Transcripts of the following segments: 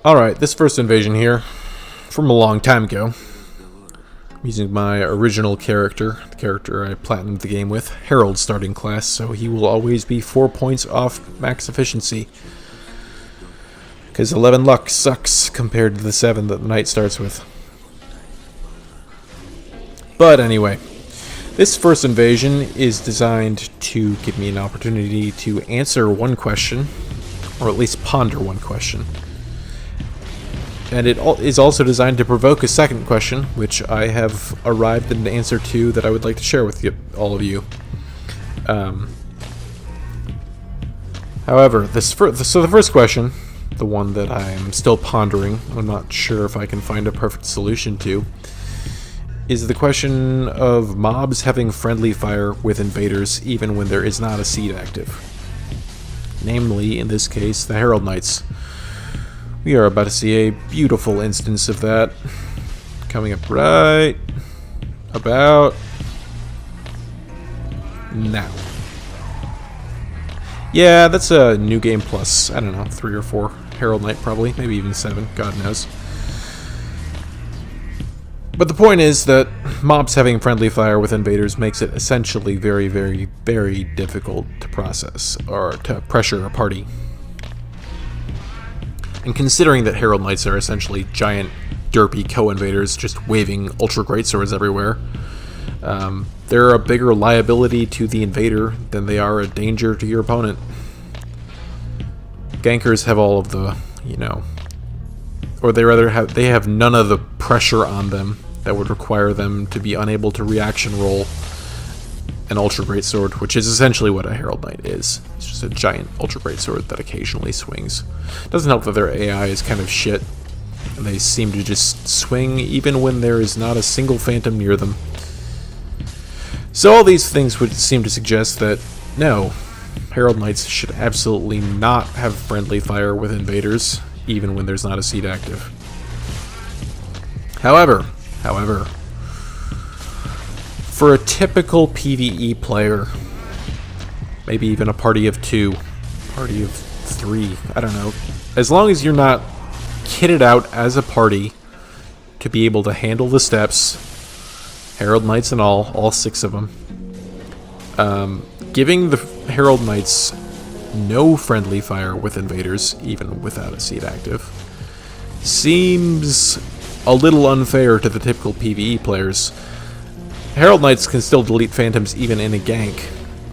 Alright, this first invasion here, from a long time ago, I'm using my original character, the character I platinumed the game with, Harold starting class, so he will always be 4 points off max efficiency. Because 11 luck sucks compared to the 7 that the knight starts with. But anyway, this first invasion is designed to give me an opportunity to answer one question, or at least ponder one question. And it is also designed to provoke a second question, which I have arrived at an answer to that I would like to share with all of you. However, the first question, the one that I'm still pondering, I'm not sure if I can find a perfect solution to, is the question of mobs having friendly fire with invaders even when there is not a seed active. Namely, in this case, the Herald Knights. We are about to see a beautiful instance of that coming up right about now. Yeah, that's a new game plus, I don't know, 3 or 4 Herald Knight probably, maybe even 7, God knows. But the point is that mobs having friendly fire with invaders makes it essentially very, very, very difficult to process or to pressure a party. And considering that Herald Knights are essentially giant, derpy co-invaders just waving ultra greatswords everywhere, they're a bigger liability to the invader than they are a danger to your opponent. Gankers have all of the, or they have none of the pressure on them that would require them to be unable to reaction roll an ultra greatsword, which is essentially what a Herald Knight is. It's just a giant ultra greatsword that occasionally swings. Doesn't help that their AI is kind of shit, and they seem to just swing even when there is not a single phantom near them. So all these things would seem to suggest that no, Herald Knights should absolutely not have friendly fire with invaders, even when there's not a seed active. However, for a typical PvE player, maybe even a party of 2, party of 3, I don't know, as long as you're not kitted out as a party to be able to handle the steps, Herald Knights and all 6 of them, giving the Herald Knights no friendly fire with invaders, even without a seed active, seems a little unfair to the typical PvE players. Herald Knights can still delete phantoms even in a gank,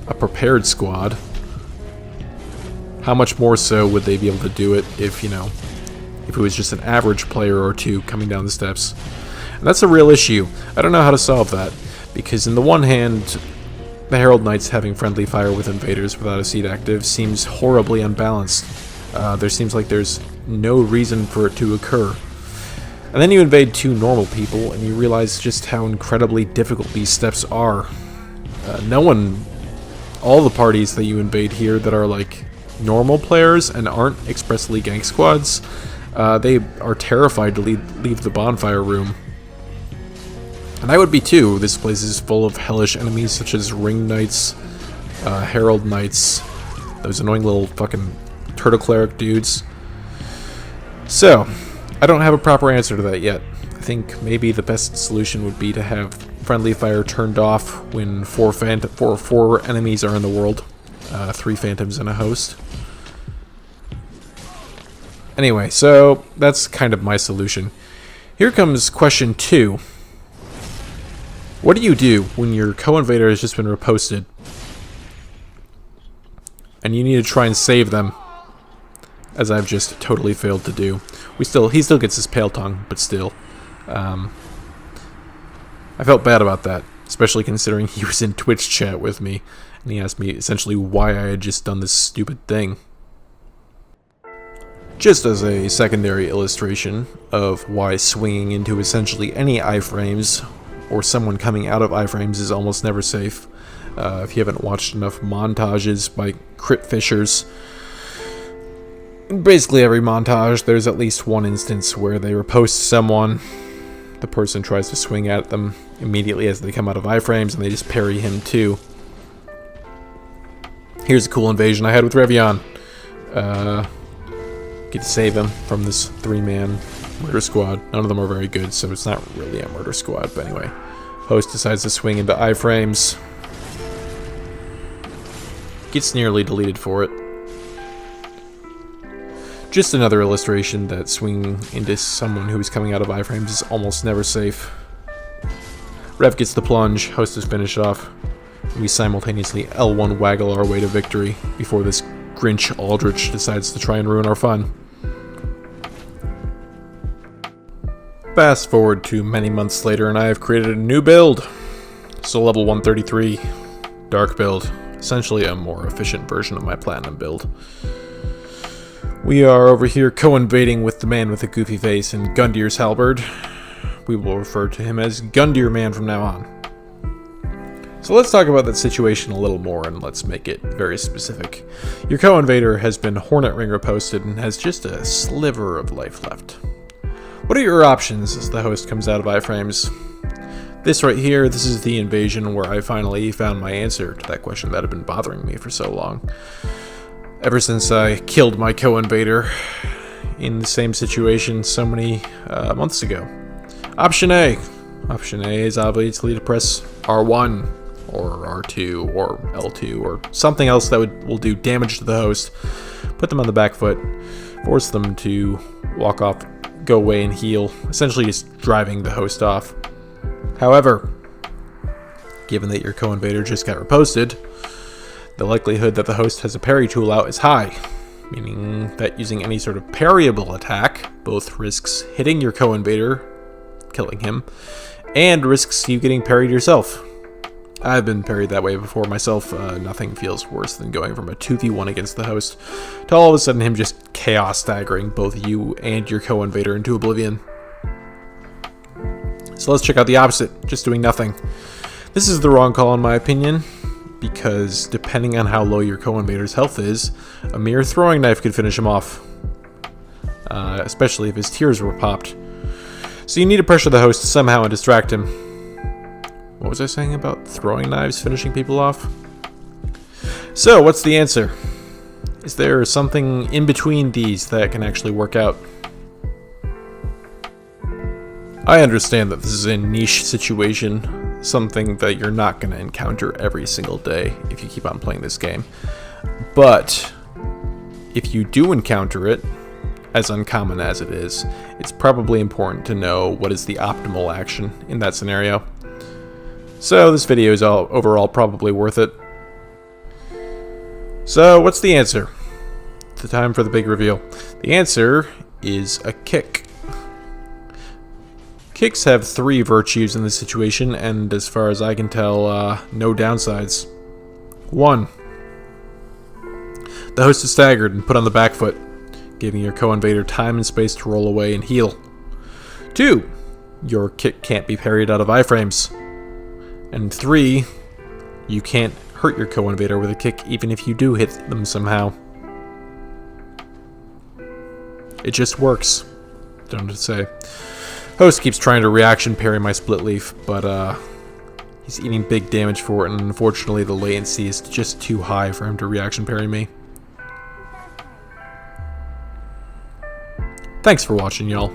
a prepared squad. How much more so would they be able to do it if, if it was just an average player or 2 coming down the steps? And that's a real issue. I don't know how to solve that, because in the one hand, the Herald Knights having friendly fire with invaders without a seed active seems horribly unbalanced. There seems like there's no reason for it to occur. And then you invade 2 normal people, and you realize just how incredibly difficult these steps are. All the parties that you invade here that are like normal players and aren't expressly gank squads, they are terrified to leave the bonfire room. And I would be too. This place is full of hellish enemies such as Ring Knights, Herald Knights, those annoying little fucking turtle cleric dudes. So, I don't have a proper answer to that yet. I think maybe the best solution would be to have friendly fire turned off when 4 enemies are in the world. 3 phantoms and a host. Anyway, so that's kind of my solution. Here comes question 2. What do you do when your co-invader has just been riposted and you need to try and save them, as I've just totally failed to do? He still gets his pale tongue, but still. I felt bad about that, especially considering he was in Twitch chat with me, and he asked me essentially why I had just done this stupid thing. Just as a secondary illustration of why swinging into essentially any iframes, or someone coming out of iframes, is almost never safe. If you haven't watched enough montages by crit fishers, basically every montage, there's at least one instance where they riposte someone, the person tries to swing at them immediately as they come out of iframes, and they just parry him too. Here's a cool invasion I had with Revion. Get to save him from this 3-man murder squad. None of them are very good, so it's not really a murder squad. But anyway, host decides to swing into iframes. Gets nearly deleted for it. Just another illustration that swinging into someone who is coming out of iframes is almost never safe. Rev gets the plunge, host is finished off. We simultaneously L1 waggle our way to victory before this Grinch Aldrich decides to try and ruin our fun. Fast forward to many months later and I have created a new build. So level 133, dark build. Essentially a more efficient version of my platinum build. We are over here co-invading with the man with the goofy face and Gundir's halberd. We will refer to him as Gundir Man from now on. So let's talk about that situation a little more and let's make it very specific. Your co-invader has been Hornet Ringer posted and has just a sliver of life left. What are your options as the host comes out of iframes? This right here, this is the invasion where I finally found my answer to that question that had been bothering me for so long. Ever since I killed my co-invader in the same situation so many months ago. Option A. Option A is obviously to press R1 or R2 or L2 or something else that will do damage to the host. Put them on the back foot, force them to walk off, go away and heal, essentially just driving the host off. However, given that your co-invader just got reposted, the likelihood that the host has a parry tool out is high, meaning that using any sort of parryable attack both risks hitting your co-invader, killing him, and risks you getting parried yourself. I've been parried that way before myself. Nothing feels worse than going from a 2v1 against the host to all of a sudden him just chaos staggering both you and your co-invader into oblivion. So let's check out the opposite, just doing nothing. This is the wrong call in my opinion, because depending on how low your co-invader's health is, a mere throwing knife could finish him off. Especially if his tears were popped. So you need to pressure the host somehow and distract him. What was I saying about throwing knives finishing people off? So, what's the answer? Is there something in between these that can actually work out? I understand that this is a niche situation, something that you're not going to encounter every single day if you keep on playing this game. But if you do encounter it, as uncommon as it is, it's probably important to know what is the optimal action in that scenario. So this video is overall probably worth it. So what's the answer? It's the time for the big reveal. The answer is a kick. Kicks have 3 virtues in this situation, and as far as I can tell, no downsides. 1. The host is staggered and put on the back foot, giving your co-invader time and space to roll away and heal. 2. Your kick can't be parried out of iframes. And 3. You can't hurt your co-invader with a kick even if you do hit them somehow. It just works. Don't know what to say. Host keeps trying to reaction parry my split leaf, but he's eating big damage for it, and unfortunately the latency is just too high for him to reaction parry me. Thanks for watching, y'all.